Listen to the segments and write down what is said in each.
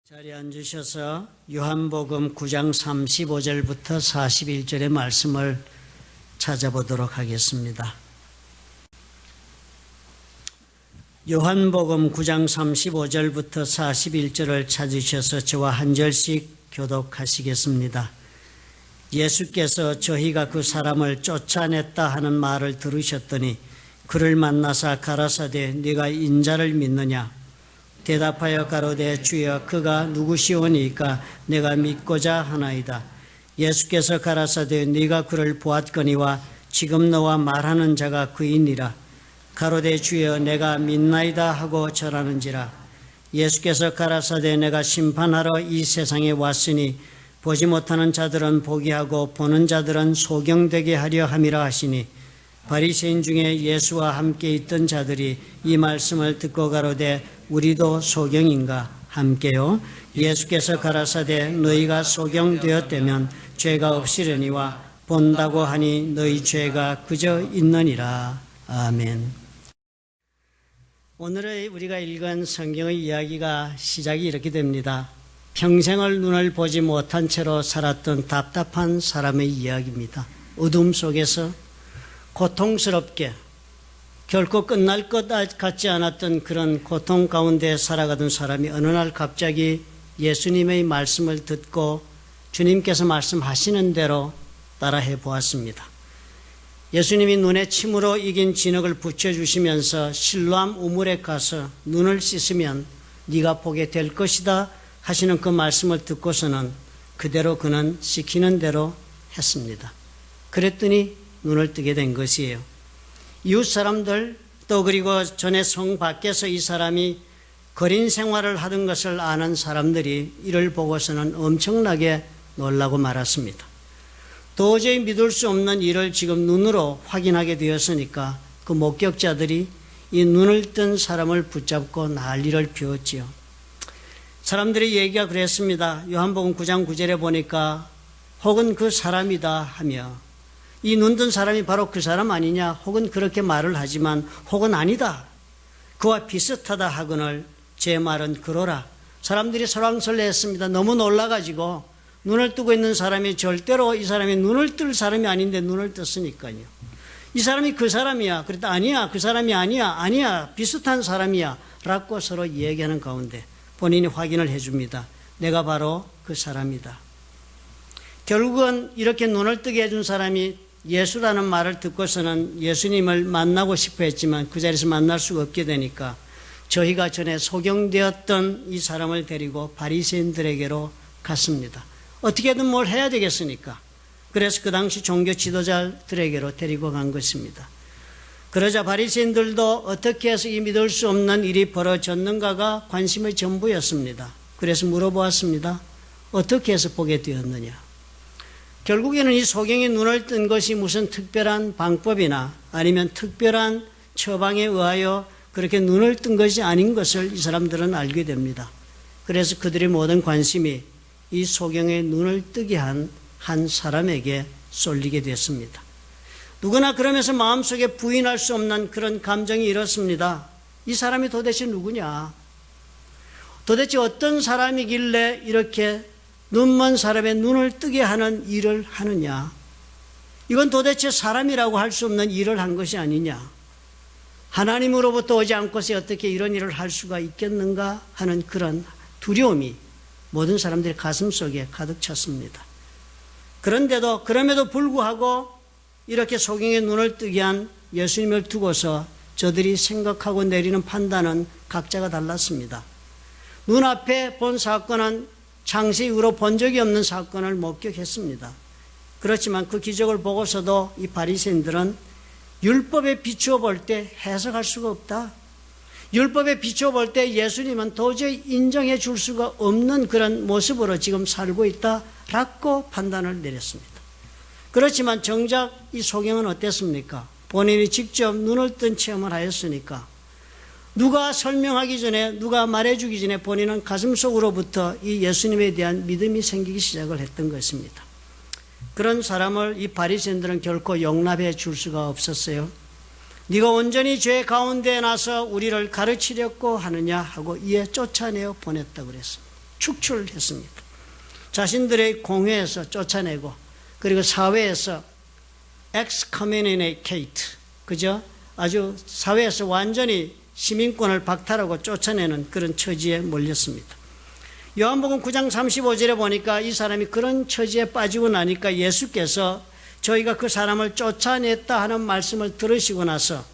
자리에 앉으셔서 요한복음 9장 35절부터 41절의 말씀을 찾아보도록 하겠습니다. 요한복음 9장 35절부터 41절을 찾으셔서 저와 한 절씩 교독하시겠습니다. 예수께서 저희가 그 사람을 쫓아냈다 하는 말을 들으셨더니 그를 만나사 가라사대 네가 인자를 믿느냐? 대답하여 가로되 주여 그가 누구시오니까 내가 믿고자 하나이다. 예수께서 가라사대 네가 그를 보았거니와 지금 너와 말하는 자가 그이니라. 가로되 주여 내가 믿나이다 하고 절하는지라. 예수께서 가라사대 내가 심판하러 이 세상에 왔으니 보지 못하는 자들은 보게 하고 보는 자들은 소경되게 하려 함이라 하시니 바리새인 중에 예수와 함께 있던 자들이 이 말씀을 듣고 가로되 우리도 소경인가? 함께요. 예수께서 가라사대 너희가 소경되었다면 죄가 없으려니와 본다고 하니 너희 죄가 그저 있느니라. 아멘. 오늘의 우리가 읽은 성경의 이야기가 시작이 이렇게 됩니다. 평생을 눈을 보지 못한 채로 살았던 답답한 사람의 이야기입니다. 어둠 속에서 고통스럽게 결코 끝날 것 같지 않았던 그런 고통 가운데 살아가던 사람이 어느 날 갑자기 예수님의 말씀을 듣고 주님께서 말씀하시는 대로 따라해 보았습니다. 예수님이 눈에 침으로 익인 진흙을 붙여주시면서 실로암 우물에 가서 눈을 씻으면 네가 보게 될 것이다 하시는 그 말씀을 듣고서는 그대로 그는 시키는 대로 했습니다. 그랬더니 눈을 뜨게 된 것이에요. 이웃 사람들 또 그리고 전에 성 밖에서 이 사람이 거린 생활을 하던 것을 아는 사람들이 이를 보고서는 엄청나게 놀라고 말았습니다. 도저히 믿을 수 없는 일을 지금 눈으로 확인하게 되었으니까 그 목격자들이 이 눈을 뜬 사람을 붙잡고 난리를 피웠지요. 사람들의 얘기가 그랬습니다. 요한복음 9장 9절에 보니까 혹은 그 사람이다 하며 이 눈뜬 사람이 바로 그 사람 아니냐 혹은 그렇게 말을 하지만 혹은 아니다 그와 비슷하다 하거늘 제 말은 그러라. 사람들이 설왕설래했습니다. 너무 놀라가지고 눈을 뜨고 있는 사람이 절대로 이 사람이 눈을 뜰 사람이 아닌데 눈을 떴으니까요. 이 사람이 그 사람이야. 그랬다 아니야 그 사람이 아니야 비슷한 사람이야 라고 서로 얘기하는 가운데 본인이 확인을 해줍니다. 내가 바로 그 사람이다. 결국은 이렇게 눈을 뜨게 해준 사람이 예수라는 말을 듣고서는 예수님을 만나고 싶어 했지만 그 자리에서 만날 수가 없게 되니까 저희가 전에 소경되었던 이 사람을 데리고 바리새인들에게로 갔습니다. 어떻게든 뭘 해야 되겠으니까. 그래서 그 당시 종교 지도자들에게로 데리고 간 것입니다. 그러자 바리새인들도 어떻게 해서 이 믿을 수 없는 일이 벌어졌는가가 관심의 전부였습니다. 그래서 물어보았습니다. 어떻게 해서 보게 되었느냐? 결국에는 이 소경이 눈을 뜬 것이 무슨 특별한 방법이나 아니면 특별한 처방에 의하여 그렇게 눈을 뜬 것이 아닌 것을 이 사람들은 알게 됩니다. 그래서 그들의 모든 관심이 이 소경의 눈을 뜨게 한 사람에게 쏠리게 됐습니다. 누구나 그러면서 마음속에 부인할 수 없는 그런 감정이 일었습니다. 이 사람이 도대체 누구냐? 도대체 어떤 사람이길래 이렇게 눈먼 사람의 눈을 뜨게 하는 일을 하느냐? 이건 도대체 사람이라고 할 수 없는 일을 한 것이 아니냐? 하나님으로부터 오지 않고서 어떻게 이런 일을 할 수가 있겠는가 하는 그런 두려움이 모든 사람들의 가슴 속에 가득 찼습니다. 그럼에도 불구하고 이렇게 소경의 눈을 뜨게 한 예수님을 두고서 저들이 생각하고 내리는 판단은 각자가 달랐습니다. 눈앞에 본 사건은 창세 이후로 본 적이 없는 사건을 목격했습니다. 그렇지만 그 기적을 보고서도 이 바리새인들은 율법에 비추어 볼 때 해석할 수가 없다. 율법에 비추어 볼 때 예수님은 도저히 인정해 줄 수가 없는 그런 모습으로 지금 살고 있다라고 판단을 내렸습니다. 그렇지만 정작 이 소경은 어땠습니까? 본인이 직접 눈을 뜬 체험을 하였으니까 누가 설명하기 전에 누가 말해주기 전에 본인은 가슴속으로부터 이 예수님에 대한 믿음이 생기기 시작을 했던 것입니다. 그런 사람을 이 바리새인들은 결코 용납해 줄 수가 없었어요. 네가 온전히 죄 가운데 나서 우리를 가르치려고 하느냐 하고 이에 쫓아내어 보냈다고 그랬습니다. 축출했습니다. 자신들의 공회에서 쫓아내고 그리고 사회에서 excommunicate, 그죠? 아주 사회에서 완전히 시민권을 박탈하고 쫓아내는 그런 처지에 몰렸습니다. 요한복음 9장 35절에 보니까 이 사람이 그런 처지에 빠지고 나니까 예수께서 저희가 그 사람을 쫓아냈다 하는 말씀을 들으시고 나서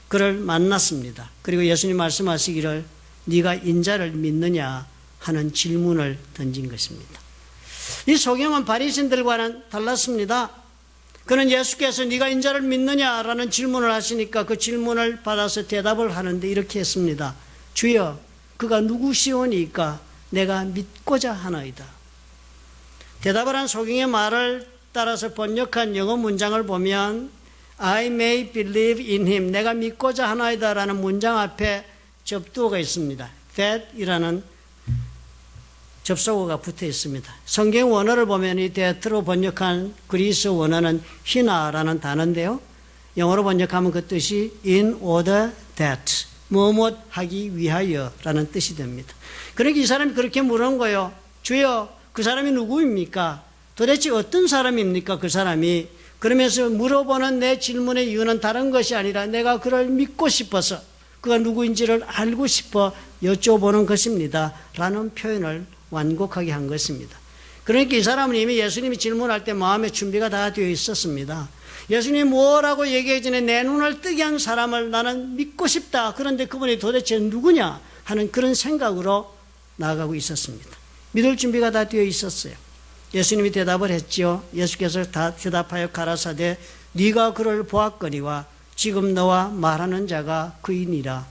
그를 만났습니다. 그리고 예수님 말씀하시기를 네가 인자를 믿느냐 하는 질문을 던진 것입니다. 이 소경은 바리새인들과는 달랐습니다. 그는 예수께서 네가 인자를 믿느냐라는 질문을 하시니까 그 질문을 받아서 대답을 하는데 이렇게 했습니다. 주여, 그가 누구시오니까 내가 믿고자 하나이다. 대답을 한 소경의 말을 따라서 번역한 영어 문장을 보면 I may believe in him, 내가 믿고자 하나이다 라는 문장 앞에 접두어가 있습니다. that이라는 접속어가 붙어 있습니다. 성경 원어를 보면 이 that으로 번역한 그리스 원어는 히나라는 단어인데요. 영어로 번역하면 그 뜻이 in order that, 무엇 하기 위하여라는 뜻이 됩니다. 그러니까 이 사람이 그렇게 물은 거예요. 주여, 그 사람이 누구입니까? 도대체 어떤 사람입니까? 그 사람이. 그러면서 물어보는 내 질문의 이유는 다른 것이 아니라 내가 그를 믿고 싶어서 그가 누구인지를 알고 싶어 여쭤보는 것입니다 라는 표현을 완곡하게 한 것입니다. 그러니까 이 사람은 이미 예수님이 질문할 때 마음의 준비가 다 되어 있었습니다. 예수님이 뭐라고 얘기하기 전에 내 눈을 뜨게 한 사람을 나는 믿고 싶다. 그런데 그분이 도대체 누구냐 하는 그런 생각으로 나아가고 있었습니다. 믿을 준비가 다 되어 있었어요. 예수님이 대답을 했지요. 예수께서 다 대답하여 가라사대 네가 그를 보았거니와 지금 너와 말하는 자가 그이니라.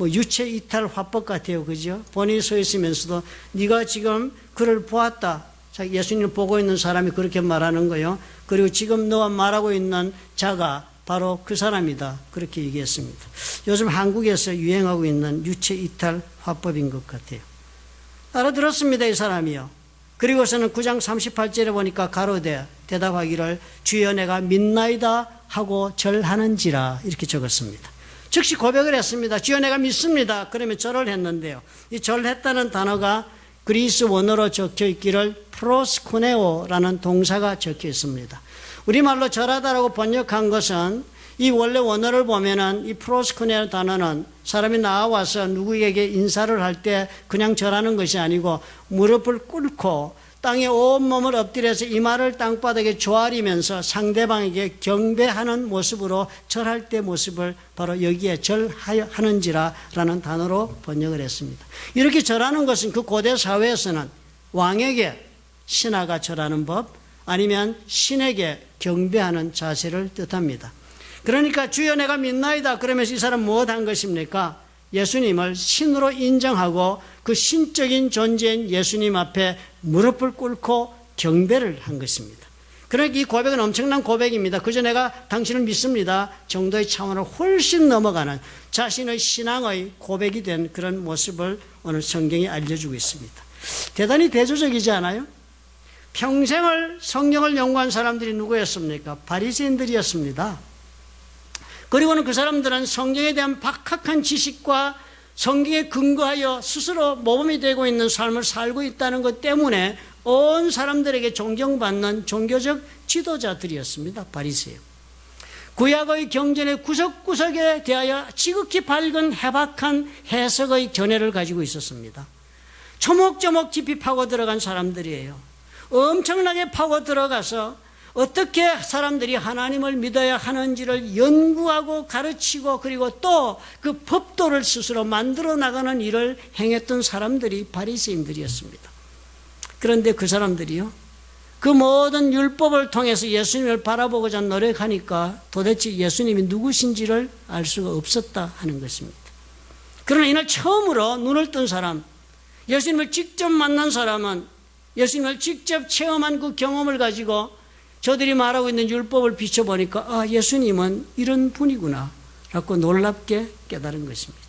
유체 이탈 화법 같아요. 그죠? 본인이 서 있으면서도 네가 지금 그를 보았다. 예수님을 보고 있는 사람이 그렇게 말하는 거예요. 그리고 지금 너와 말하고 있는 자가 바로 그 사람이다. 그렇게 얘기했습니다. 요즘 한국에서 유행하고 있는 유체 이탈 화법인 것 같아요. 알아들었습니다. 이 사람이요. 그리고서는 9장 38절에 보니까 가로되 대답하기를 주여 내가 믿나이다 하고 절하는지라 이렇게 적었습니다. 즉시 고백을 했습니다. 주여 내가 믿습니다. 그러면 절을 했는데요. 이 절했다는 단어가 그리스 원어로 적혀 있기를 프로스쿠네오라는 동사가 적혀 있습니다. 우리말로 절하다라고 번역한 것은 이 원래 원어를 보면은 이 프로스쿠네오 단어는 사람이 나와서 누구에게 인사를 할 때 그냥 절하는 것이 아니고 무릎을 꿇고 땅에 온몸을 엎드려서 이마를 땅바닥에 조아리면서 상대방에게 경배하는 모습으로 절할 때 모습을 바로 여기에 절하는지라 라는 단어로 번역을 했습니다. 이렇게 절하는 것은 그 고대 사회에서는 왕에게 신하가 절하는 법 아니면 신에게 경배하는 자세를 뜻합니다. 그러니까 주여 내가 믿나이다 그러면서 이 사람 무엇한 것입니까? 예수님을 신으로 인정하고 그 신적인 존재인 예수님 앞에 무릎을 꿇고 경배를 한 것입니다. 그러니까 이 고백은 엄청난 고백입니다. 그저 내가 당신을 믿습니다 정도의 차원을 훨씬 넘어가는 자신의 신앙의 고백이 된 그런 모습을 오늘 성경이 알려주고 있습니다. 대단히 대조적이지 않아요? 평생을 성경을 연구한 사람들이 누구였습니까? 바리새인들이었습니다. 그리고는 그 사람들은 성경에 대한 박학한 지식과 성경에 근거하여 스스로 모범이 되고 있는 삶을 살고 있다는 것 때문에 온 사람들에게 존경받는 종교적 지도자들이었습니다. 바리새요. 구약의 경전의 구석구석에 대하여 지극히 밝은 해박한 해석의 견해를 가지고 있었습니다. 조목조목 깊이 파고 들어간 사람들이에요. 엄청나게 파고 들어가서 어떻게 사람들이 하나님을 믿어야 하는지를 연구하고 가르치고 그리고 또 그 법도를 스스로 만들어 나가는 일을 행했던 사람들이 바리새인들이었습니다. 그런데 그 사람들이요, 그 모든 율법을 통해서 예수님을 바라보고자 노력하니까 도대체 예수님이 누구신지를 알 수가 없었다 하는 것입니다. 그러나 이날 처음으로 눈을 뜬 사람, 예수님을 직접 만난 사람은 예수님을 직접 체험한 그 경험을 가지고 저들이 말하고 있는 율법을 비춰보니까 아, 예수님은 이런 분이구나 라고 놀랍게 깨달은 것입니다.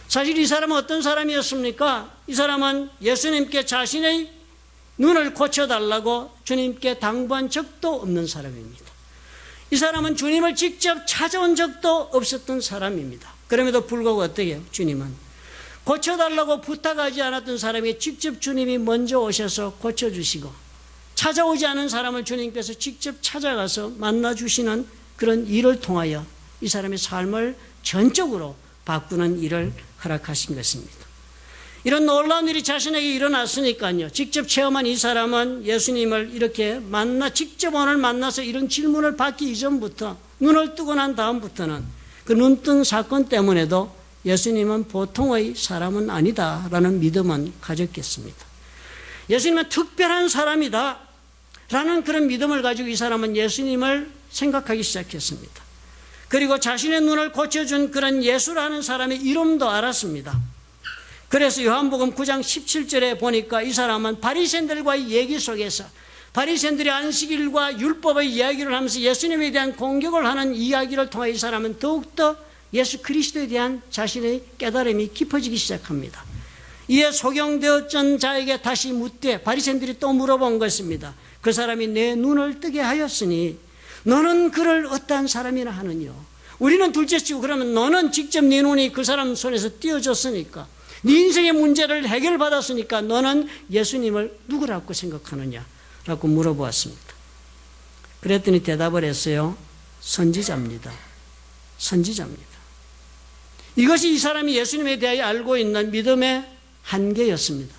사실 이 사람은 어떤 사람이었습니까? 이 사람은 예수님께 자신의 눈을 고쳐달라고 주님께 당부한 적도 없는 사람입니다. 이 사람은 주님을 직접 찾아온 적도 없었던 사람입니다. 그럼에도 불구하고 어떻게 해요? 주님은 고쳐달라고 부탁하지 않았던 사람이 직접 주님이 먼저 오셔서 고쳐주시고, 찾아오지 않은 사람을 주님께서 직접 찾아가서 만나주시는 그런 일을 통하여 이 사람의 삶을 전적으로 바꾸는 일을 허락하신 것입니다. 이런 놀라운 일이 자신에게 일어났으니까요, 직접 체험한 이 사람은 예수님을 이렇게 직접 오늘 만나서 이런 질문을 받기 이전부터, 눈을 뜨고 난 다음부터는 그 눈뜬 사건 때문에도 예수님은 보통의 사람은 아니다라는 믿음은 가졌겠습니다. 예수님은 특별한 사람이다 라는 그런 믿음을 가지고 이 사람은 예수님을 생각하기 시작했습니다. 그리고 자신의 눈을 고쳐준 그런 예수라는 사람의 이름도 알았습니다. 그래서 요한복음 9장 17절에 보니까 이 사람은 바리새인들과의 얘기 속에서, 바리새인들의 안식일과 율법의 이야기를 하면서 예수님에 대한 공격을 하는 이야기를 통해 이 사람은 더욱더 예수 그리스도에 대한 자신의 깨달음이 깊어지기 시작합니다. 이에 소경되었던 자에게 다시 묻되, 바리새인들이 또 물어본 것입니다. 그 사람이 내 눈을 뜨게 하였으니 너는 그를 어떠한 사람이라 하느냐. 우리는 둘째치고 그러면 너는 직접 네 눈이 그 사람 손에서 띄어졌으니까, 네 인생의 문제를 해결받았으니까 너는 예수님을 누구라고 생각하느냐 라고 물어보았습니다. 그랬더니 대답을 했어요. 선지자입니다. 선지자입니다. 이것이 이 사람이 예수님에 대하여 알고 있는 믿음의 한계였습니다.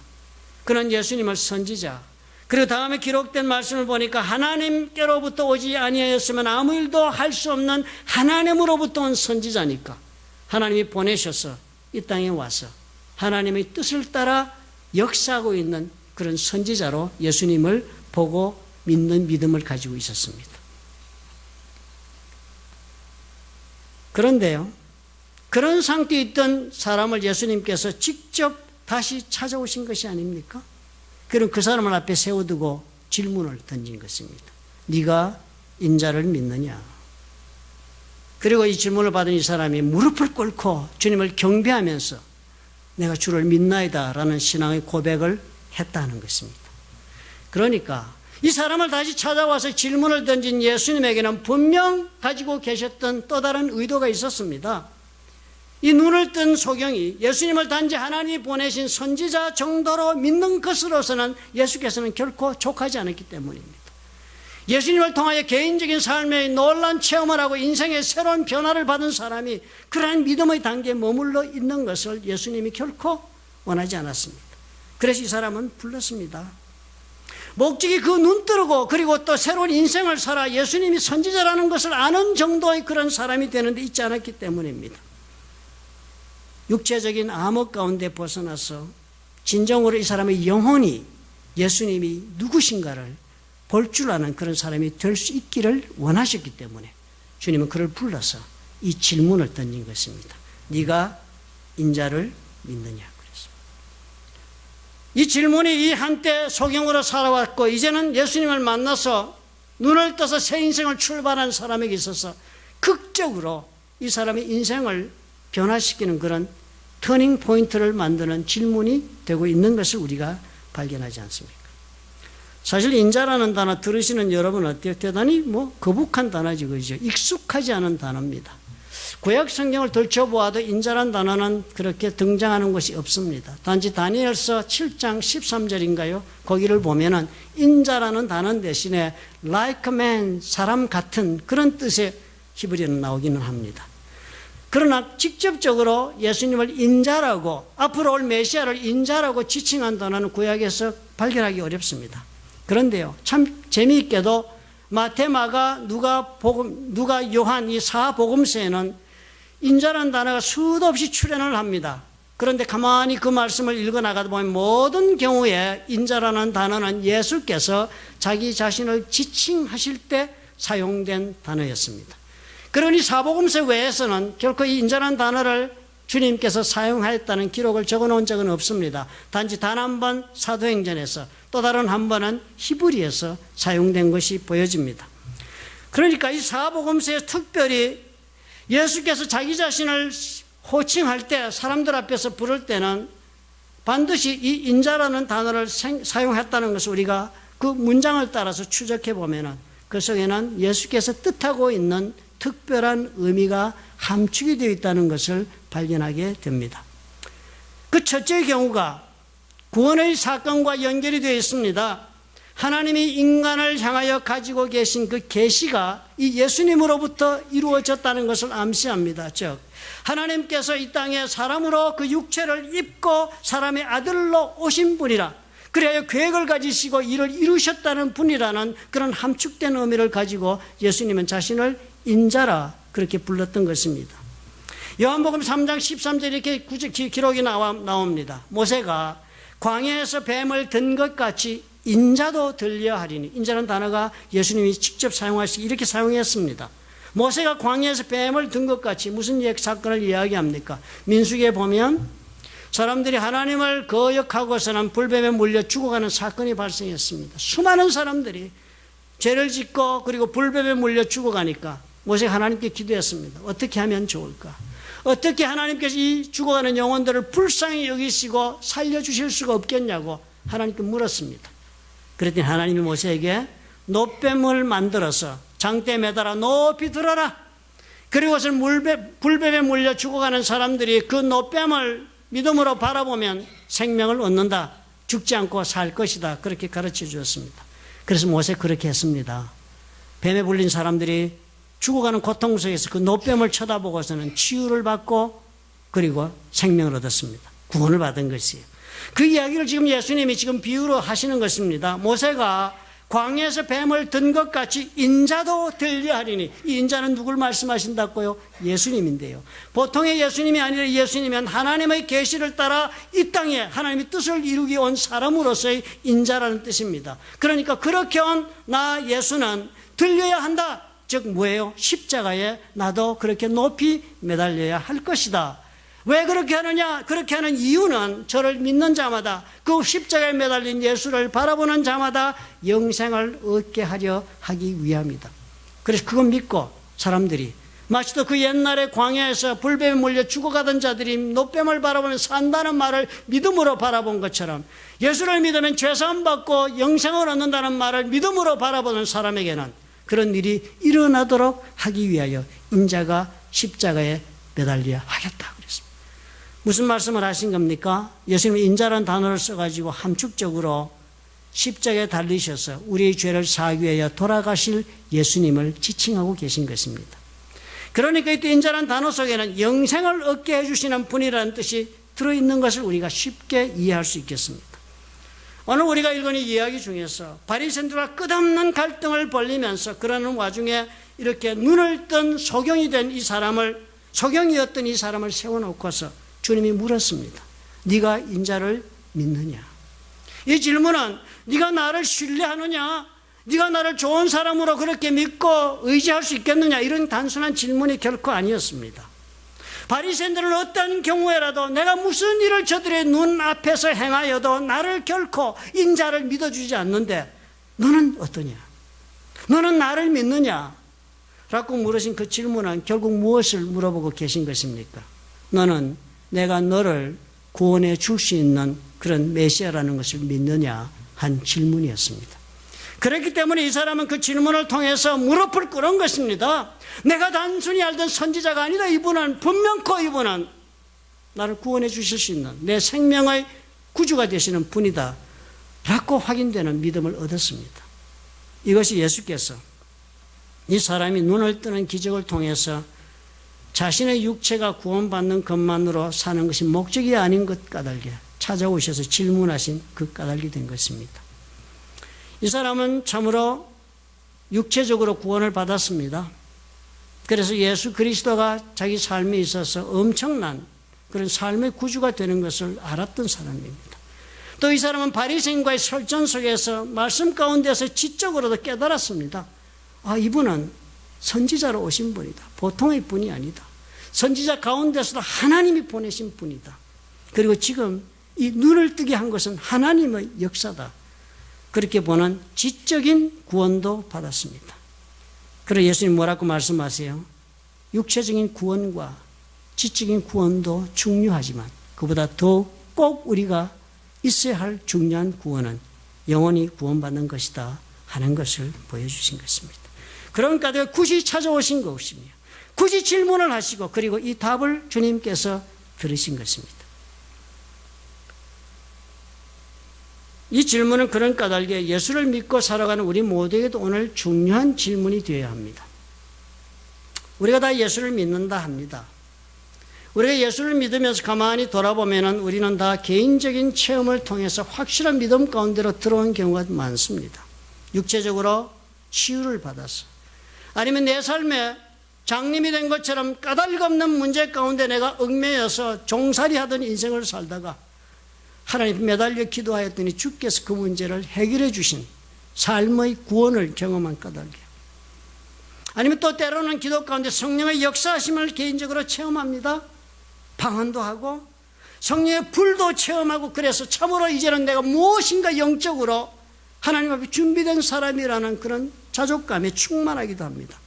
그는 예수님을 선지자, 그리고 다음에 기록된 말씀을 보니까 하나님께로부터 오지 아니하였으면 아무 일도 할 수 없는 하나님으로부터 온 선지자니까 하나님이 보내셔서 이 땅에 와서 하나님의 뜻을 따라 역사하고 있는 그런 선지자로 예수님을 보고 믿는 믿음을 가지고 있었습니다. 그런데요, 그런 상태에 있던 사람을 예수님께서 직접 다시 찾아오신 것이 아닙니까? 그럼 그 사람을 앞에 세워두고 질문을 던진 것입니다. 네가 인자를 믿느냐? 그리고 이 질문을 받은 이 사람이 무릎을 꿇고 주님을 경배하면서 내가 주를 믿나이다 라는 신앙의 고백을 했다는 것입니다. 그러니까 이 사람을 다시 찾아와서 질문을 던진 예수님에게는 분명 가지고 계셨던 또 다른 의도가 있었습니다. 이 눈을 뜬 소경이 예수님을 단지 하나님이 보내신 선지자 정도로 믿는 것으로서는 예수께서는 결코 족하지 않았기 때문입니다. 예수님을 통하여 개인적인 삶의 놀라운 체험을 하고 인생의 새로운 변화를 받은 사람이 그러한 믿음의 단계에 머물러 있는 것을 예수님이 결코 원하지 않았습니다. 그래서 이 사람은 불렀습니다. 목적이 그 눈 뜨고 그리고 또 새로운 인생을 살아 예수님이 선지자라는 것을 아는 정도의 그런 사람이 되는데 있지 않았기 때문입니다. 육체적인 암흑 가운데 벗어나서 진정으로 이 사람의 영혼이 예수님이 누구신가를 볼 줄 아는 그런 사람이 될 수 있기를 원하셨기 때문에 주님은 그를 불러서 이 질문을 던진 것입니다. 네가 인자를 믿느냐? 그랬습니다. 이 질문이 이 한때 소경으로 살아왔고 이제는 예수님을 만나서 눈을 떠서 새 인생을 출발한 사람에게 있어서 극적으로 이 사람의 인생을 변화시키는 그런 터닝 포인트를 만드는 질문이 되고 있는 것을 우리가 발견하지 않습니까? 사실 인자라는 단어 들으시는 여러분 어때요? 대단히 거북한 단어지, 그죠? 익숙하지 않은 단어입니다. 구약 성경을 들춰보아도 인자라는 단어는 그렇게 등장하는 것이 없습니다. 단지 다니엘서 7장 13절인가요? 거기를 보면은 인자라는 단어 대신에 like man, 사람 같은 그런 뜻의 히브리어는 나오기는 합니다. 그러나 직접적으로 예수님을 인자라고, 앞으로 올 메시아를 인자라고 지칭한 단어는 구약에서 발견하기 어렵습니다. 그런데요, 참 재미있게도 마태, 마가, 누가, 요한 이 사복음서에는 인자라는 단어가 수도 없이 출연을 합니다. 그런데 가만히 그 말씀을 읽어나가다 보면 모든 경우에 인자라는 단어는 예수께서 자기 자신을 지칭하실 때 사용된 단어였습니다. 그러니 사복음서 외에서는 결코 이 인자라는 단어를 주님께서 사용하였다는 기록을 적어놓은 적은 없습니다. 단지 단 한 번 사도행전에서, 또 다른 한 번은 히브리에서 사용된 것이 보여집니다. 그러니까 이 사복음서에 특별히 예수께서 자기 자신을 호칭할 때, 사람들 앞에서 부를 때는 반드시 이 인자라는 단어를 사용했다는 것을 우리가 그 문장을 따라서 추적해 보면은 그 속에는 예수께서 뜻하고 있는 특별한 의미가 함축이 되어 있다는 것을 발견하게 됩니다. 그 첫째의 경우가 구원의 사건과 연결이 되어 있습니다. 하나님이 인간을 향하여 가지고 계신 그 계시가 이 예수님으로부터 이루어졌다는 것을 암시합니다. 즉 하나님께서 이 땅에 사람으로 그 육체를 입고 사람의 아들로 오신 분이라, 그래야 계획을 가지시고 이를 이루셨다는 분이라는 그런 함축된 의미를 가지고 예수님은 자신을 인자라 그렇게 불렀던 것입니다. 요한복음 3장 13절 이렇게 기록이 나옵니다. 모세가 광야에서 뱀을 든 것 같이 인자도 들려하리니, 인자라는 단어가 예수님이 직접 사용하시기 이렇게 사용했습니다. 모세가 광야에서 뱀을 든 것 같이 무슨 사건을 이야기합니까? 민수기에 보면 사람들이 하나님을 거역하고서는 불뱀에 물려 죽어가는 사건이 발생했습니다. 수많은 사람들이 죄를 짓고 그리고 불뱀에 물려 죽어가니까 모세가 하나님께 기도했습니다. 어떻게 하면 좋을까? 어떻게 하나님께서 이 죽어가는 영혼들을 불쌍히 여기시고 살려주실 수가 없겠냐고 하나님께 물었습니다. 그랬더니 하나님이 모세에게 놋뱀을 만들어서 장대에 매달아 높이 들어라. 그리고서 불뱀에 물려 죽어가는 사람들이 그 놋뱀을 믿음으로 바라보면 생명을 얻는다. 죽지 않고 살 것이다. 그렇게 가르쳐 주었습니다. 그래서 모세 그렇게 했습니다. 뱀에 물린 사람들이 죽어가는 고통 속에서 그 놋뱀을 쳐다보고서는 치유를 받고 그리고 생명을 얻었습니다. 구원을 받은 것이에요. 그 이야기를 지금 예수님이 지금 비유로 하시는 것입니다. 모세가 광야에서 뱀을 든 것 같이 인자도 들려하리니, 이 인자는 누굴 말씀하신다고요? 예수님인데요. 보통의 예수님이 아니라 예수님은 하나님의 계시를 따라 이 땅에 하나님의 뜻을 이루기 온 사람으로서의 인자라는 뜻입니다. 그러니까 그렇게 온 나 예수는 들려야 한다. 즉 뭐예요? 십자가에 나도 그렇게 높이 매달려야 할 것이다. 왜 그렇게 하느냐? 그렇게 하는 이유는 저를 믿는 자마다, 그 십자가에 매달린 예수를 바라보는 자마다 영생을 얻게 하려 하기 위함이다. 그래서 그거 믿고 사람들이 마치도 그 옛날에 광야에서 불뱀에 물려 죽어가던 자들이 놋뱀을 바라보며 산다는 말을 믿음으로 바라본 것처럼, 예수를 믿으면 죄사함 받고 영생을 얻는다는 말을 믿음으로 바라보는 사람에게는 그런 일이 일어나도록 하기 위하여 인자가 십자가에 매달려야 하겠다 그랬습니다. 무슨 말씀을 하신 겁니까? 예수님은 인자라는 단어를 써가지고 함축적으로 십자가에 달리셔서 우리의 죄를 사하기 위하여 돌아가실 예수님을 지칭하고 계신 것입니다. 그러니까 이 인자라는 단어 속에는 영생을 얻게 해주시는 분이라는 뜻이 들어있는 것을 우리가 쉽게 이해할 수 있겠습니다. 오늘 우리가 읽은 이 이야기 중에서 바리새인들과 끝없는 갈등을 벌이면서 그러는 와중에 이렇게 눈을 뜬 소경이 된 이 사람을, 소경이었던 이 사람을 세워놓고서 주님이 물었습니다. 네가 인자를 믿느냐? 이 질문은 네가 나를 신뢰하느냐? 네가 나를 좋은 사람으로 그렇게 믿고 의지할 수 있겠느냐? 이런 단순한 질문이 결코 아니었습니다. 바리새인들은 어떤 경우에라도 내가 무슨 일을 저들의 눈앞에서 행하여도 나를 결코 인자를 믿어주지 않는데 너는 어떠냐? 너는 나를 믿느냐? 라고 물으신 그 질문은 결국 무엇을 물어보고 계신 것입니까? 너는 내가 너를 구원해 줄 수 있는 그런 메시아라는 것을 믿느냐? 한 질문이었습니다. 그렇기 때문에 이 사람은 그 질문을 통해서 무릎을 꿇은 것입니다. 내가 단순히 알던 선지자가 아니다. 이분은 분명코 이분은 나를 구원해 주실 수 있는 내 생명의 구주가 되시는 분이다 라고 확인되는 믿음을 얻었습니다. 이것이 예수께서 이 사람이 눈을 뜨는 기적을 통해서 자신의 육체가 구원받는 것만으로 사는 것이 목적이 아닌 것 까닭에 찾아오셔서 질문하신 그 까닭이 된 것입니다. 이 사람은 참으로 육체적으로 구원을 받았습니다. 그래서 예수 그리스도가 자기 삶에 있어서 엄청난 그런 삶의 구주가 되는 것을 알았던 사람입니다. 또 이 사람은 바리새인과의 설전 속에서 말씀 가운데서 지적으로도 깨달았습니다. 아, 이분은 선지자로 오신 분이다. 보통의 분이 아니다. 선지자 가운데서도 하나님이 보내신 분이다. 그리고 지금 이 눈을 뜨게 한 것은 하나님의 역사다. 그렇게 보는 지적인 구원도 받았습니다. 그래서 예수님 뭐라고 말씀하세요? 육체적인 구원과 지적인 구원도 중요하지만 그보다 더 꼭 우리가 있어야 할 중요한 구원은 영원히 구원받는 것이다 하는 것을 보여주신 것입니다. 그러니까 내가 굳이 찾아오신 것이며 굳이 질문을 하시고 그리고 이 답을 주님께서 들으신 것입니다. 이 질문은 그런 까닭에 예수를 믿고 살아가는 우리 모두에게도 오늘 중요한 질문이 되어야 합니다. 우리가 다 예수를 믿는다 합니다. 우리가 예수를 믿으면서 가만히 돌아보면 우리는 다 개인적인 체험을 통해서 확실한 믿음 가운데로 들어온 경우가 많습니다. 육체적으로 치유를 받아서, 아니면 내 삶에 장님이 된 것처럼 까닭없는 문제 가운데 내가 얽매여서 종살이하던 인생을 살다가 하나님 매달려 기도하였더니 주께서 그 문제를 해결해 주신 삶의 구원을 경험한 까닭이에요. 아니면 또 때로는 기도 가운데 성령의 역사하심을 개인적으로 체험합니다. 방언도 하고 성령의 불도 체험하고, 그래서 참으로 이제는 내가 무엇인가 영적으로 하나님 앞에 준비된 사람이라는 그런 자족감에 충만하기도 합니다.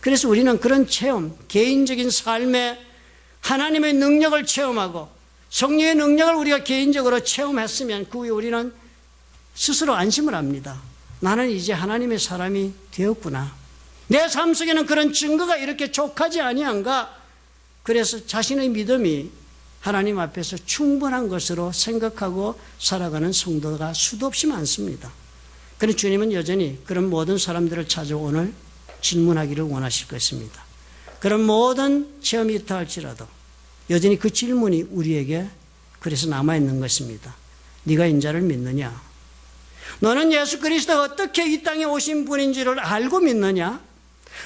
그래서 우리는 그런 체험, 개인적인 삶에 하나님의 능력을 체험하고 성령의 능력을 우리가 개인적으로 체험했으면 그 후에 우리는 스스로 안심을 합니다. 나는 이제 하나님의 사람이 되었구나. 내 삶 속에는 그런 증거가 이렇게 족하지 아니한가. 그래서 자신의 믿음이 하나님 앞에서 충분한 것으로 생각하고 살아가는 성도가 수도 없이 많습니다. 그런데 주님은 여전히 그런 모든 사람들을 찾아 오늘 질문하기를 원하실 것입니다. 그런 모든 체험이 있다 할지라도 여전히 그 질문이 우리에게 그래서 남아있는 것입니다. 네가 인자를 믿느냐? 너는 예수 그리스도가 어떻게 이 땅에 오신 분인지를 알고 믿느냐?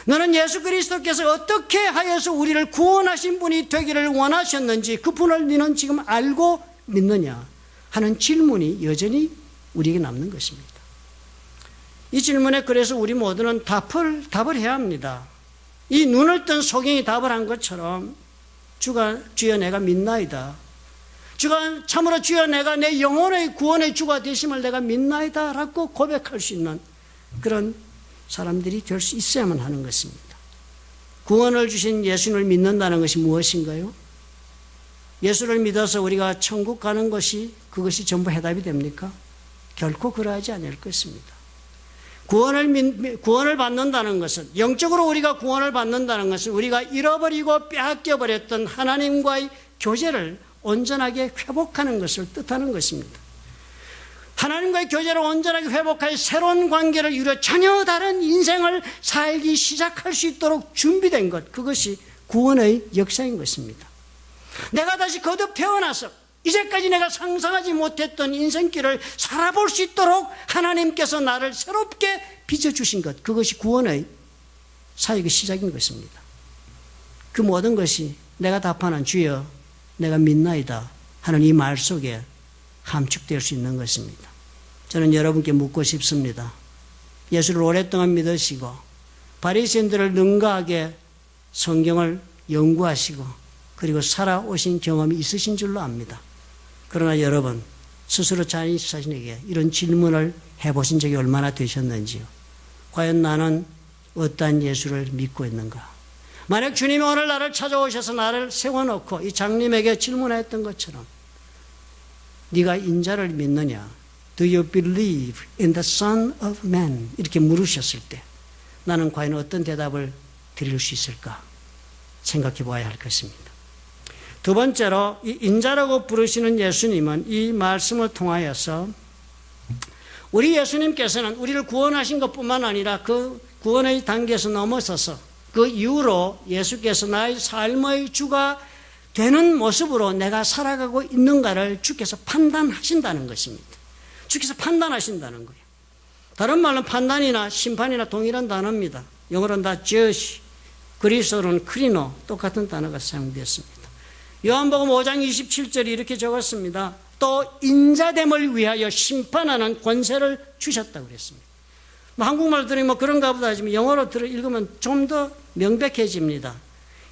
너는 예수 그리스도께서 어떻게 하여서 우리를 구원하신 분이 되기를 원하셨는지 그 분을 너는 지금 알고 믿느냐 하는 질문이 여전히 우리에게 남는 것입니다. 이 질문에 그래서 우리 모두는 답을 해야 합니다. 이 눈을 뜬 소경이 답을 한 것처럼 주여 내가 믿나이다. 주가 참으로 주여 내가 내 영혼의 구원의 주가 되심을 내가 믿나이다 라고 고백할 수 있는 그런 사람들이 될 수 있어야만 하는 것입니다. 구원을 주신 예수님을 믿는다는 것이 무엇인가요? 예수를 믿어서 우리가 천국 가는 것이 그것이 전부 해답이 됩니까? 결코 그러하지 않을 것입니다. 구원을 받는다는 것은, 영적으로 우리가 구원을 받는다는 것은 우리가 잃어버리고 빼앗겨버렸던 하나님과의 교제를 온전하게 회복하는 것을 뜻하는 것입니다. 하나님과의 교제를 온전하게 회복하여 새로운 관계를 이루어 전혀 다른 인생을 살기 시작할 수 있도록 준비된 것, 그것이 구원의 역사인 것입니다. 내가 다시 거듭 태어나서 이제까지 내가 상상하지 못했던 인생길을 살아볼 수 있도록 하나님께서 나를 새롭게 빚어주신 것, 그것이 구원의 사역의 시작인 것입니다. 그 모든 것이 내가 답하는 주여 내가 믿나이다 하는 이 말 속에 함축될 수 있는 것입니다. 저는 여러분께 묻고 싶습니다. 예수를 오랫동안 믿으시고 바리새인들을 능가하게 성경을 연구하시고 그리고 살아오신 경험이 있으신 줄로 압니다. 그러나 여러분 스스로 자신에게 이런 질문을 해보신 적이 얼마나 되셨는지요? 과연 나는 어떠한 예수를 믿고 있는가? 만약 주님이 오늘 나를 찾아오셔서 나를 세워놓고 이 장님에게 질문했던 것처럼 네가 인자를 믿느냐? Do you believe in the Son of Man? 이렇게 물으셨을 때 나는 과연 어떤 대답을 드릴 수 있을까? 생각해 봐야 할 것입니다. 두 번째로 이 인자라고 부르시는 예수님은 이 말씀을 통하여서 우리 예수님께서는 우리를 구원하신 것뿐만 아니라 그 구원의 단계에서 넘어서서 그 이후로 예수께서 나의 삶의 주가 되는 모습으로 내가 살아가고 있는가를 주께서 판단하신다는 것입니다. 주께서 판단하신다는 거예요. 다른 말로 판단이나 심판이나 동일한 단어입니다. 영어로는 다 judge, 그리스어로는 크리노, 똑같은 단어가 사용되었습니다. 요한복음 5장 27절이 이렇게 적었습니다. 또 인자됨을 위하여 심판하는 권세를 주셨다고 그랬습니다. 한국말로 들으면 그런가 보다 하지만 영어로 읽으면 좀 더 명백해집니다.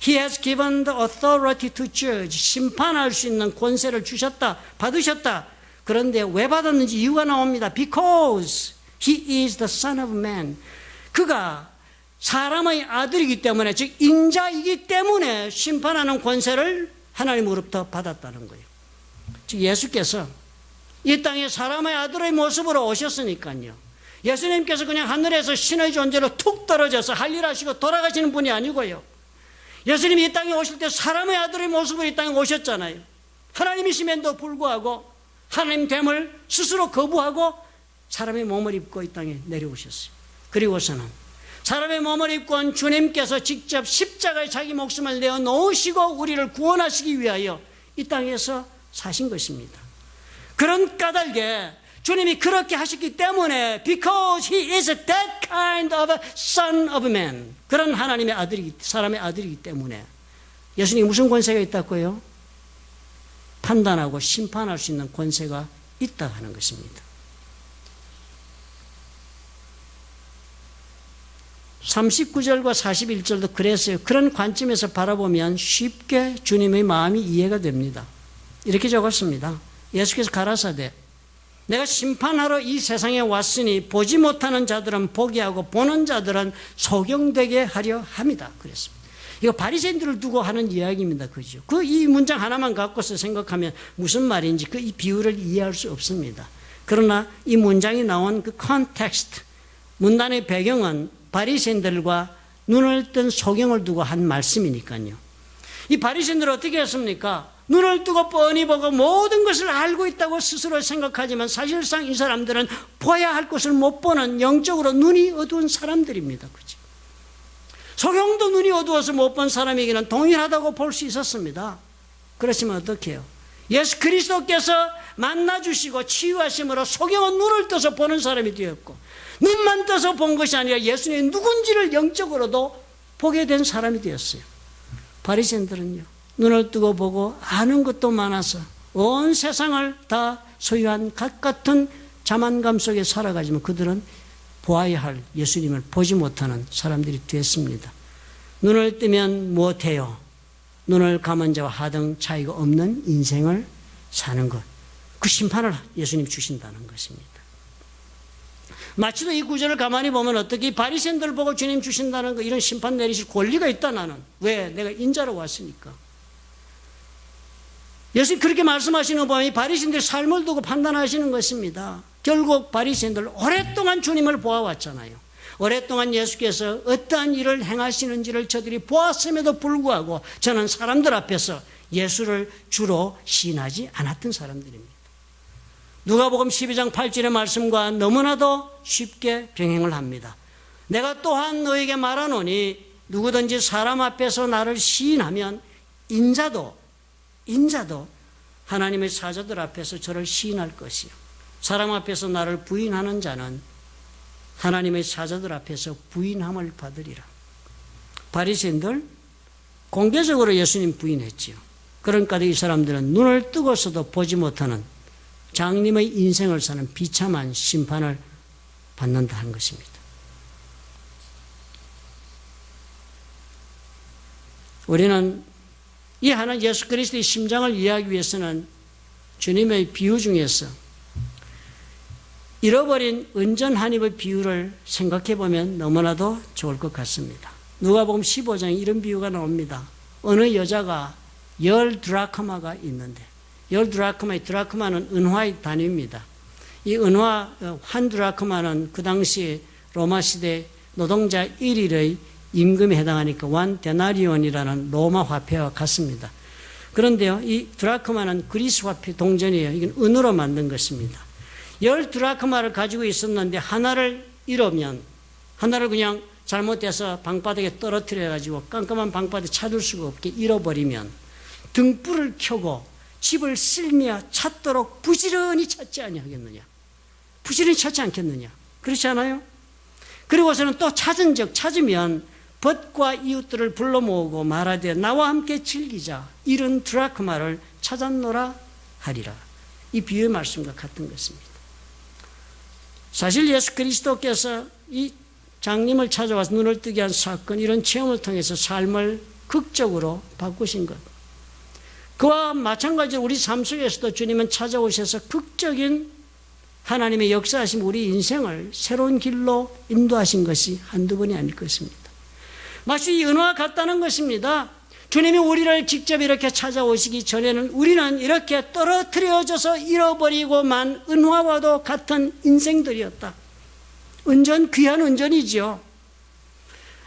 He has given the authority to judge. 심판할 수 있는 권세를 주셨다, 받으셨다. 그런데 왜 받았는지 이유가 나옵니다. Because he is the Son of Man. 그가 사람의 아들이기 때문에, 즉 인자이기 때문에 심판하는 권세를 하나님으로부터 받았다는 거예요. 즉 예수께서 이 땅에 사람의 아들의 모습으로 오셨으니까요. 예수님께서 그냥 하늘에서 신의 존재로 툭 떨어져서 할 일 하시고 돌아가시는 분이 아니고요. 예수님이 이 땅에 오실 때 사람의 아들의 모습으로 이 땅에 오셨잖아요. 하나님이심에도 불구하고 하나님 됨을 스스로 거부하고 사람의 몸을 입고 이 땅에 내려오셨어요. 그리고서는 사람의 몸을 입고 온 주님께서 직접 십자가에 자기 목숨을 내어 놓으시고 우리를 구원하시기 위하여 이 땅에서 사신 것입니다. 그런 까닭에 주님이 그렇게 하셨기 때문에 because he is that kind of a son of man, 그런 하나님의 아들이기, 사람의 아들이기 때문에 예수님이 무슨 권세가 있다고요? 판단하고 심판할 수 있는 권세가 있다 하는 것입니다. 39절과 41절도 그랬어요. 그런 관점에서 바라보면 쉽게 주님의 마음이 이해가 됩니다. 이렇게 적었습니다. 예수께서 가라사대 내가 심판하러 이 세상에 왔으니 보지 못하는 자들은 보게 하고 보는 자들은 소경되게 하려 함이다. 그랬습니다. 이거 바리새인들을 두고 하는 이야기입니다. 그죠? 이 문장 하나만 갖고서 생각하면 무슨 말인지 이 비유를 이해할 수 없습니다. 그러나 이 문장이 나온 그 컨텍스트, 문단의 배경은 바리새인들과 눈을 뜬 소경을 두고 한 말씀이니까요. 이 바리새인들은 어떻게 했습니까? 눈을 뜨고 뻔히 보고 모든 것을 알고 있다고 스스로 생각하지만 사실상 이 사람들은 보아야 할 것을 못 보는 영적으로 눈이 어두운 사람들입니다. 그죠? 소경도 눈이 어두워서 못 본 사람에게는 동일하다고 볼 수 있었습니다. 그렇지만 어떻게 해요? 예수 그리스도께서 만나주시고 치유하심으로 소경은 눈을 떠서 보는 사람이 되었고 눈만 떠서 본 것이 아니라 예수님이 누군지를 영적으로도 보게 된 사람이 되었어요. 바리새인들은요, 눈을 뜨고 보고 아는 것도 많아서 온 세상을 다 소유한 각 같은 자만감 속에 살아가지만 그들은 보아야 할 예수님을 보지 못하는 사람들이 됐습니다. 눈을 뜨면 무엇해요? 눈을 감은 자와 하등 차이가 없는 인생을 사는 것. 그 심판을 예수님 주신다는 것입니다. 마치도 이 구절을 가만히 보면 어떻게 바리새인들 보고 주님 주신다는 거, 이런 심판 내리실 권리가 있다 나는. 왜? 내가 인자로 왔으니까. 예수님 그렇게 말씀하시는 거 보면 바리새인들의 삶을 두고 판단하시는 것입니다. 결국 바리새인들 오랫동안 주님을 보아왔잖아요. 오랫동안 예수께서 어떠한 일을 행하시는지를 저들이 보았음에도 불구하고 저는 사람들 앞에서 예수를 주로 시인하지 않았던 사람들입니다. 누가복음 12장 8절의 말씀과 너무나도 쉽게 병행을 합니다. 내가 또한 너에게 말하노니 누구든지 사람 앞에서 나를 시인하면 인자도 하나님의 사자들 앞에서 저를 시인할 것이요. 사람 앞에서 나를 부인하는 자는 하나님의 사자들 앞에서 부인함을 받으리라. 바리새인들 공개적으로 예수님 부인했지요. 그러니까 이 사람들은 눈을 뜨고서도 보지 못하는 장님의 인생을 사는 비참한 심판을 받는다 한 것입니다. 우리는 이 하나 예수 그리스도의 심장을 이해하기 위해서는 주님의 비유 중에서 잃어버린 은전 한 입의 비유를 생각해 보면 너무나도 좋을 것 같습니다. 누가복음 15장에 이런 비유가 나옵니다. 어느 여자가 10드라크마가 있는데, 10드라크마의 드라크마는 은화의 단위입니다. 이 은화 한 드라크마는 그 당시 로마 시대 노동자 1일의 임금에 해당하니까 완 데나리온이라는 로마 화폐와 같습니다. 그런데요, 이 드라크마는 그리스 화폐 동전이에요. 이건 은으로 만든 것입니다. 10드라크마를 가지고 있었는데 하나를 잃으면, 하나를 그냥 잘못해서 방바닥에 떨어뜨려가지고 깜깜한 방바닥에 찾을 수가 없게 잃어버리면 등불을 켜고 집을 쓸며 찾도록 부지런히 찾지 아니하겠느냐? 부지런히 찾지 않겠느냐? 그렇지 않아요? 그리고서는 또 찾으면 벗과 이웃들을 불러 모으고 말하되 나와 함께 즐기자. 잃은 드라크마를 찾았노라 하리라. 이 비유의 말씀과 같은 것입니다. 사실 예수 그리스도께서 이 장님을 찾아와서 눈을 뜨게 한 사건, 이런 체험을 통해서 삶을 극적으로 바꾸신 것. 그와 마찬가지로 우리 삶 속에서도 주님은 찾아오셔서 극적인 하나님의 역사하심 우리 인생을 새로운 길로 인도하신 것이 한두 번이 아닐 것입니다. 마치 이 은화와 같다는 것입니다. 주님이 우리를 직접 이렇게 찾아오시기 전에는 우리는 이렇게 떨어뜨려져서 잃어버리고 만 은화와도 같은 인생들이었다. 은전, 귀한 은전이지요.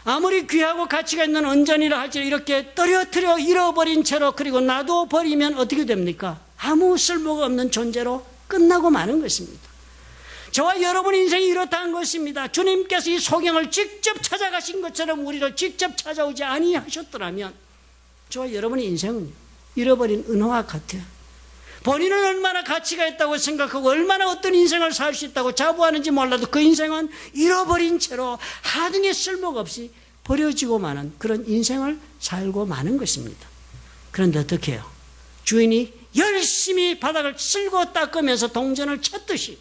아무리 귀하고 가치가 있는 은전이라 할지라도 이렇게 떨어뜨려 잃어버린 채로, 그리고 놔둬 버리면 어떻게 됩니까? 아무 쓸모가 없는 존재로 끝나고 마는 것입니다. 저와 여러분의 인생이 이렇다는 것입니다. 주님께서 이 소경을 직접 찾아가신 것처럼 우리를 직접 찾아오지 아니하셨더라면 저와 여러분의 인생은 잃어버린 은화와 같아요. 본인은 얼마나 가치가 있다고 생각하고 얼마나 어떤 인생을 살 수 있다고 자부하는지 몰라도 그 인생은 잃어버린 채로 하등의 쓸모가 없이 버려지고 마는 그런 인생을 살고 마는 것입니다. 그런데 어떻게 해요? 주인이 열심히 바닥을 쓸고 닦으면서 동전을 찾듯이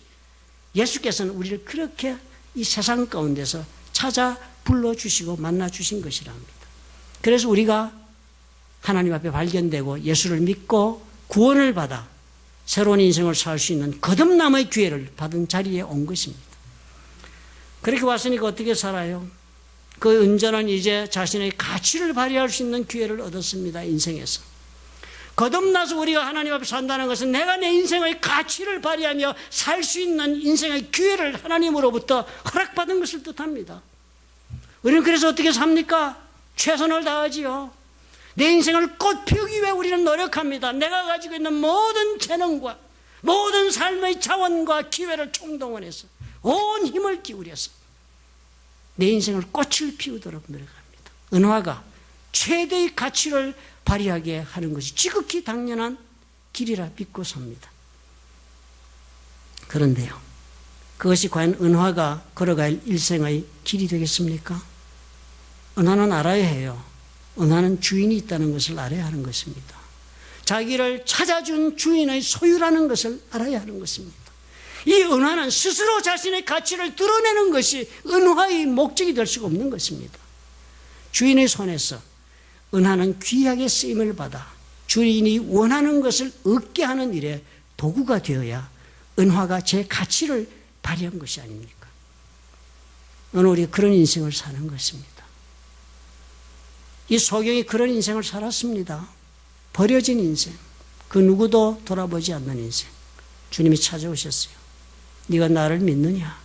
예수께서는 우리를 그렇게 이 세상 가운데서 찾아 불러주시고 만나주신 것이라 합니다. 그래서 우리가 하나님 앞에 발견되고 예수를 믿고 구원을 받아 새로운 인생을 살 수 있는 거듭남의 기회를 받은 자리에 온 것입니다. 그렇게 왔으니까 어떻게 살아요? 그 은전은 이제 자신의 가치를 발휘할 수 있는 기회를 얻었습니다. 인생에서. 거듭나서 우리가 하나님 앞에 산다는 것은 내가 내 인생의 가치를 발휘하며 살 수 있는 인생의 기회를 하나님으로부터 허락받은 것을 뜻합니다. 우리는 그래서 어떻게 삽니까? 최선을 다하지요. 내 인생을 꽃 피우기 위해 우리는 노력합니다. 내가 가지고 있는 모든 재능과 모든 삶의 자원과 기회를 총동원해서 온 힘을 기울여서 내 인생을 꽃을 피우도록 노력합니다. 은화가 최대의 가치를 발휘하게 하는 것이 지극히 당연한 길이라 믿고 삽니다. 그런데요, 그것이 과연 은화가 걸어갈 일생의 길이 되겠습니까? 은화는 알아야 해요. 은화는 주인이 있다는 것을 알아야 하는 것입니다. 자기를 찾아준 주인의 소유라는 것을 알아야 하는 것입니다. 이 은화는 스스로 자신의 가치를 드러내는 것이 은화의 목적이 될 수가 없는 것입니다. 주인의 손에서 은화는 귀하게 쓰임을 받아 주인이 원하는 것을 얻게 하는 일에 도구가 되어야 은화가 제 가치를 발휘한 것이 아닙니까? 오늘 우리가 그런 인생을 사는 것입니다. 이 소경이 그런 인생을 살았습니다. 버려진 인생, 그 누구도 돌아보지 않는 인생. 주님이 찾아오셨어요. 네가 나를 믿느냐?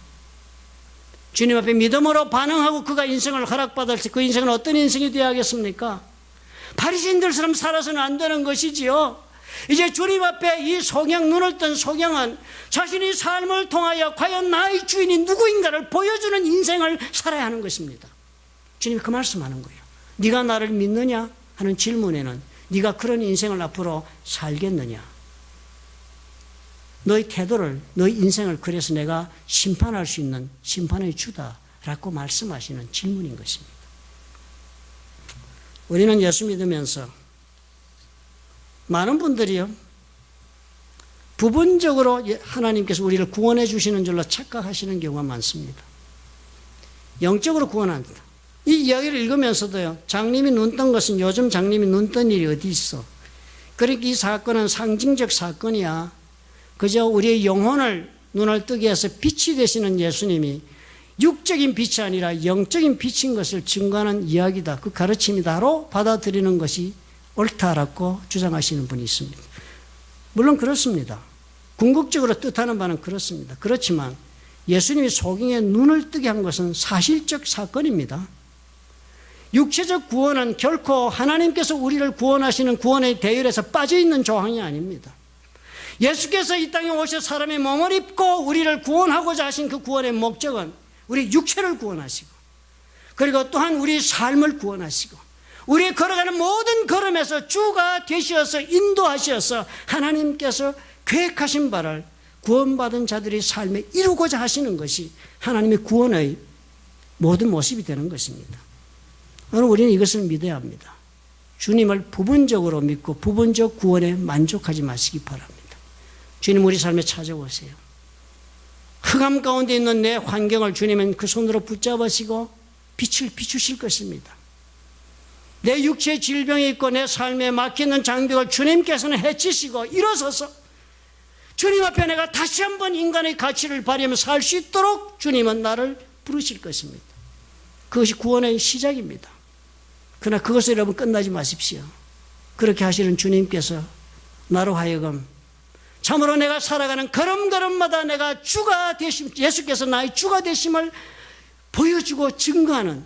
주님 앞에 믿음으로 반응하고 그가 인생을 허락받을 때 그 인생은 어떤 인생이 되어야겠습니까? 바리새인들처럼 살아서는 안 되는 것이지요. 이제 주님 앞에 이 소경, 눈을 뜬 소경은 자신의 삶을 통하여 과연 나의 주인이 누구인가를 보여주는 인생을 살아야 하는 것입니다. 주님이 그 말씀하는 거예요. 네가 나를 믿느냐 하는 질문에는 네가 그런 인생을 앞으로 살겠느냐? 너의 태도를, 너의 인생을 그래서 내가 심판할 수 있는 심판의 주다라고 말씀하시는 질문인 것입니다. 우리는 예수 믿으면서 많은 분들이요, 부분적으로 하나님께서 우리를 구원해 주시는 줄로 착각하시는 경우가 많습니다. 영적으로 구원합니다. 이 이야기를 읽으면서도요, 장님이 눈 뜬 것은 요즘 장님이 눈 뜬 일이 어디 있어? 그러니까 이 사건은 상징적 사건이야. 그저 우리의 영혼을 눈을 뜨게 해서 빛이 되시는 예수님이 육적인 빛이 아니라 영적인 빛인 것을 증거하는 이야기다. 그 가르침이다로 받아들이는 것이 옳다라고 주장하시는 분이 있습니다. 물론 그렇습니다. 궁극적으로 뜻하는 바는 그렇습니다. 그렇지만 예수님이 소경의 눈을 뜨게 한 것은 사실적 사건입니다. 육체적 구원은 결코 하나님께서 우리를 구원하시는 구원의 대열에서 빠져있는 조항이 아닙니다. 예수께서 이 땅에 오셔 사람의 몸을 입고 우리를 구원하고자 하신 그 구원의 목적은 우리 육체를 구원하시고, 그리고 또한 우리 삶을 구원하시고, 우리의 걸어가는 모든 걸음에서 주가 되셔서 인도하셔서 하나님께서 계획하신 바를 구원받은 자들의 삶에 이루고자 하시는 것이 하나님의 구원의 모든 모습이 되는 것입니다. 오늘 우리는 이것을 믿어야 합니다. 주님을 부분적으로 믿고 부분적 구원에 만족하지 마시기 바랍니다. 주님 우리 삶에 찾아오세요. 흑암 가운데 있는 내 환경을 주님은 그 손으로 붙잡으시고 빛을 비추실 것입니다. 내 육체의 질병이 있고 내 삶에 막히는 장벽을 주님께서는 해치시고 일어서서 주님 앞에 내가 다시 한번 인간의 가치를 발휘하며 살 수 있도록 주님은 나를 부르실 것입니다. 그것이 구원의 시작입니다. 그러나 그것을 여러분 끝나지 마십시오. 그렇게 하시는 주님께서 나로 하여금 참으로 내가 살아가는 걸음걸음마다 내가 주가 되심, 예수께서 나의 주가 되심을 보여주고 증거하는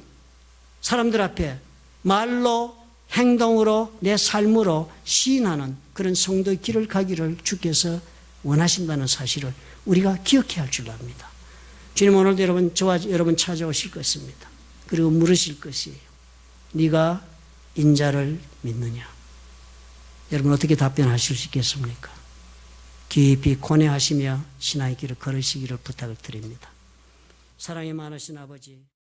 사람들 앞에 말로 행동으로 내 삶으로 시인하는 그런 성도의 길을 가기를 주께서 원하신다는 사실을 우리가 기억해야 할 줄 압니다. 주님 오늘도 저와 여러분 찾아오실 것입니다. 그리고 물으실 것이에요. 네가 인자를 믿느냐? 여러분 어떻게 답변하실 수 있겠습니까? 깊이 고뇌하시며 신앙의 길을 걸으시기를 부탁을 드립니다. 사랑이 많으신 아버지.